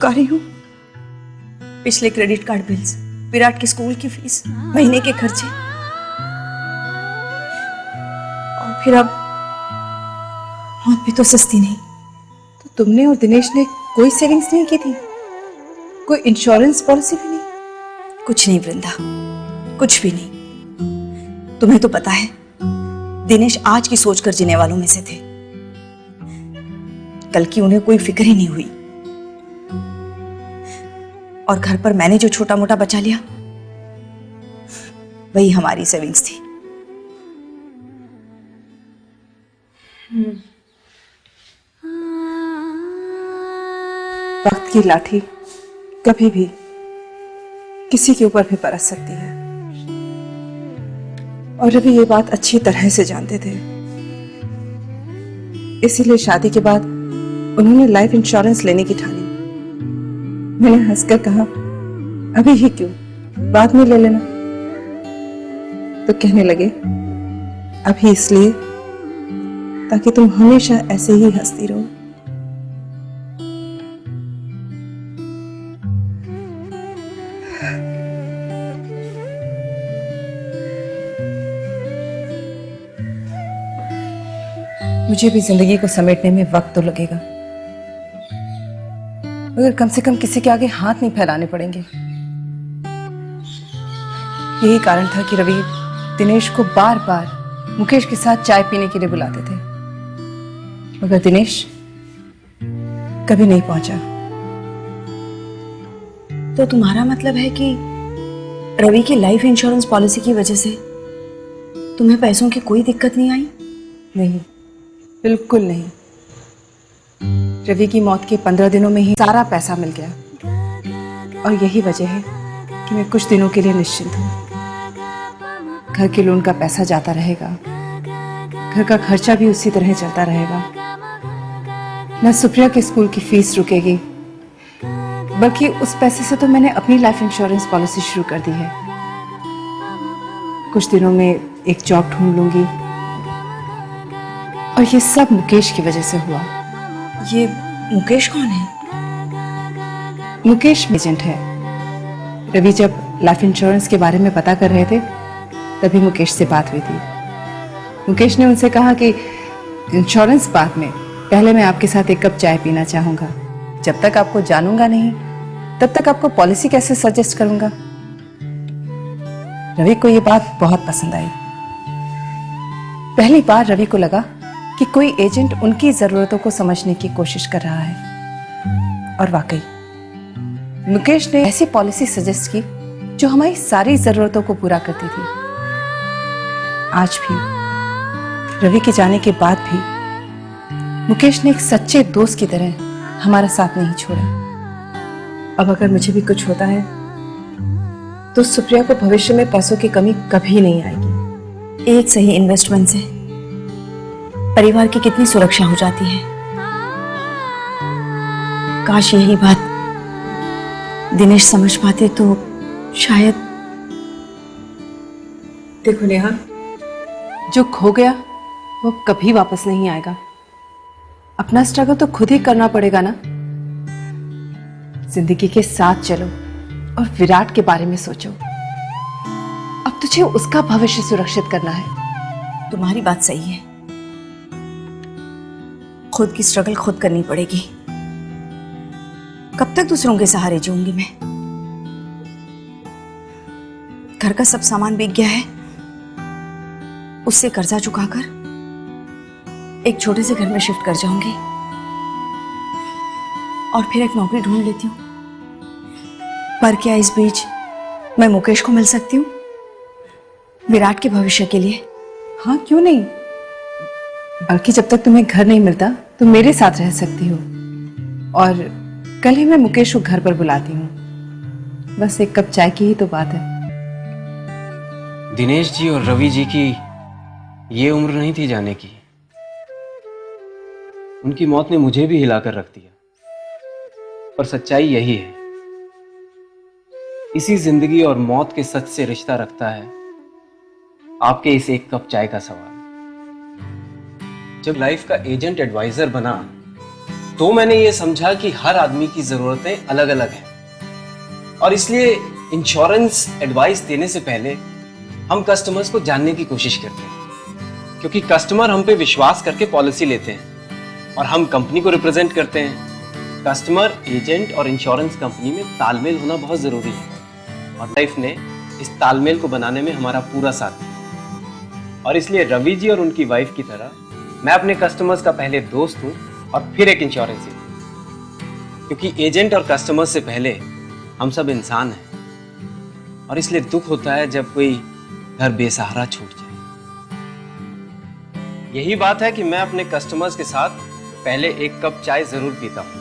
कर रही हूँ। पिछले क्रेडिट कार्ड बिल्स, विराट के स्कूल की फीस, महीने के खर्चे, और फिर अब मौत भी तो सस्ती नहीं। तो तुमने और दिनेश ने कोई सेविंग्स नहीं की थी? कोई इंश्योरेंस पॉलिसी भी नहीं? कुछ नहीं वृंदा, कुछ भी नहीं। तुम्हें तो पता है दिनेश आज की सोचकर जीने वालों में से थे। कल की उन्हें कोई फिक्र ही नहीं हुई। और घर पर मैंने जो छोटा मोटा बचा लिया वही हमारी सेविंग्स थी। वक्त की लाठी कभी भी किसी के ऊपर भी बरस सकती है, और रवि ये बात अच्छी तरह से जानते थे। इसीलिए शादी के बाद उन्होंने लाइफ इंश्योरेंस लेने की ठानी। मैंने हंसकर कहा, अभी ही क्यों, बाद में ले लेना। तो कहने लगे, अभी इसलिए ताकि तुम हमेशा ऐसे ही हंसती रहो। मुझे भी जिंदगी को समेटने में वक्त तो लगेगा, मगर कम से कम किसी के आगे हाथ नहीं फैलाने पड़ेंगे। यही कारण था कि रवि दिनेश को बार बार मुकेश के साथ चाय पीने के लिए बुलाते थे, मगर दिनेश कभी नहीं पहुंचा। तो तुम्हारा मतलब है कि रवि की लाइफ इंश्योरेंस पॉलिसी की वजह से तुम्हें पैसों की कोई दिक्कत नहीं आई? नहीं, बिल्कुल नहीं। रवि की मौत के 15 दिनों में ही सारा पैसा मिल गया, और यही वजह है कि मैं कुछ दिनों के लिए निश्चिंत हूँ। घर के लोन का पैसा जाता रहेगा, घर का खर्चा भी उसी तरह चलता रहेगा। न सुप्रिया के स्कूल की फीस रुकेगी, बल्कि उस पैसे से तो मैंने अपनी लाइफ इंश्योरेंस पॉलिसी शुरू कर दी है। कुछ दिनों में एक जॉब ढूंढ लूंगी, और ये सब मुकेश की वजह से हुआ। ये मुकेश कौन है? मुकेश एजेंट है। रवि जब लाइफ इंश्योरेंस के बारे में पता कर रहे थे तभी मुकेश से बात हुई थी। मुकेश ने उनसे कहा कि इंश्योरेंस बाद में, पहले मैं आपके साथ एक कप चाय पीना चाहूंगा। जब तक आपको जानूंगा नहीं तब तक आपको पॉलिसी कैसे सजेस्ट करूंगा। रवि को ये बात बहुत पसंद आई। पहली बार रवि को लगा कि कोई एजेंट उनकी जरूरतों को समझने की कोशिश कर रहा है, और वाकई मुकेश ने ऐसी पॉलिसी सजेस्ट की जो हमारी सारी जरूरतों को पूरा करती थी। आज भी, रवि के जाने के बाद भी, मुकेश ने एक सच्चे दोस्त की तरह हमारा साथ नहीं छोड़ा। अब अगर मुझे भी कुछ होता है तो सुप्रिया को भविष्य में पैसों की कमी कभी नहीं आएगी। एक सही इन्वेस्टमेंट से परिवार की कितनी सुरक्षा हो जाती है। काश यही बात दिनेश समझ पाते तो शायद। देखो नेहा, जो खो गया वो कभी वापस नहीं आएगा। अपना स्ट्रगल तो खुद ही करना पड़ेगा ना। जिंदगी के साथ चलो और विराट के बारे में सोचो। अब तुझे उसका भविष्य सुरक्षित करना है। तुम्हारी बात सही है, खुद की स्ट्रगल खुद करनी पड़ेगी। कब तक दूसरों के सहारे जीऊंगी मैं? घर का सब सामान बिक गया है, उससे कर्जा चुकाकर एक छोटे से घर में शिफ्ट कर जाऊंगी, और फिर एक नौकरी ढूंढ लेती हूँ। पर क्या इस बीच मैं मुकेश को मिल सकती हूँ विराट के भविष्य के लिए? हाँ, क्यों नहीं। बल्कि जब तक तुम्हें घर नहीं मिलता तो मेरे साथ रह सकती हो, और कल ही मैं मुकेश को घर पर बुलाती हूँ। बस एक कप चाय की ही तो बात है। दिनेश जी और रवि जी की ये उम्र नहीं थी जाने की। उनकी मौत ने मुझे भी हिलाकर रख दिया, पर सच्चाई यही है। इसी जिंदगी और मौत के सच से रिश्ता रखता है आपके इस एक कप चाय का सवाल। जब लाइफ का एजेंट एडवाइजर बना तो मैंने ये समझा कि हर आदमी की जरूरतें अलग अलग हैं और इसलिए इंश्योरेंस एडवाइस देने से पहले हम कस्टमर्स को जानने की कोशिश करते हैं, क्योंकि कस्टमर हम पे विश्वास करके पॉलिसी लेते हैं और हम कंपनी को रिप्रेजेंट करते हैं। कस्टमर, एजेंट और इंश्योरेंस कंपनी में तालमेल होना बहुत जरूरी है और लाइफ ने इस तालमेल को बनाने में हमारा पूरा साथ दिया। और इसलिए रवि जी और उनकी वाइफ की तरह मैं अपने कस्टमर्स का पहले दोस्त हूं और फिर एक इंश्योरेंस एजेंट, क्योंकि एजेंट और कस्टमर से पहले हम सब इंसान हैं और इसलिए दुख होता है जब कोई घर बेसहारा छूट जाए। यही बात है कि मैं अपने कस्टमर्स के साथ पहले एक कप चाय जरूर पीता हूं,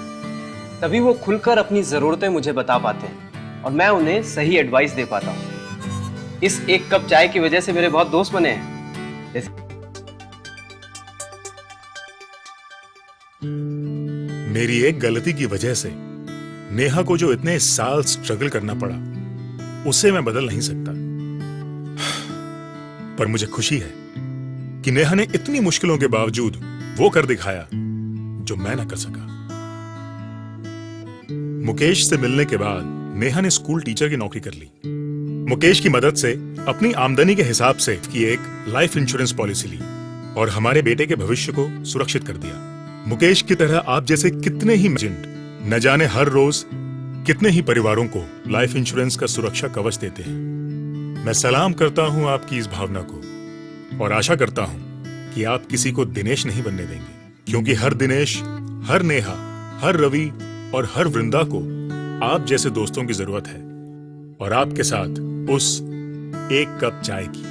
तभी वो खुलकर अपनी जरूरतें मुझे बता पाते हैं और मैं उन्हें सही एडवाइस दे पाता हूं। इस एक कप चाय की वजह से मेरे बहुत दोस्त बने हैं, जैसे मेरी एक गलती की वजह से नेहा को जो इतने साल स्ट्रगल करना पड़ा उसे मैं बदल नहीं सकता, पर मुझे खुशी है कि नेहा ने इतनी मुश्किलों के बावजूद वो कर दिखाया जो मैं ना कर सका। मुकेश से मिलने के बाद नेहा ने स्कूल टीचर की नौकरी कर ली। मुकेश की मदद से अपनी आमदनी के हिसाब से की एक लाइफ इंश्योरेंस पॉलिसी ली और हमारे बेटे के भविष्य को सुरक्षित कर दिया। मुकेश की तरह आप जैसे कितने ही एजेंट न जाने हर रोज कितने ही परिवारों को लाइफ इंश्योरेंस का सुरक्षा कवच देते हैं। मैं सलाम करता हूं आपकी इस भावना को और आशा करता हूं कि आप किसी को दिनेश नहीं बनने देंगे, क्योंकि हर दिनेश, हर नेहा, हर रवि और हर वृंदा को आप जैसे दोस्तों की जरूरत है और आपके साथ उस एक कप चाय की।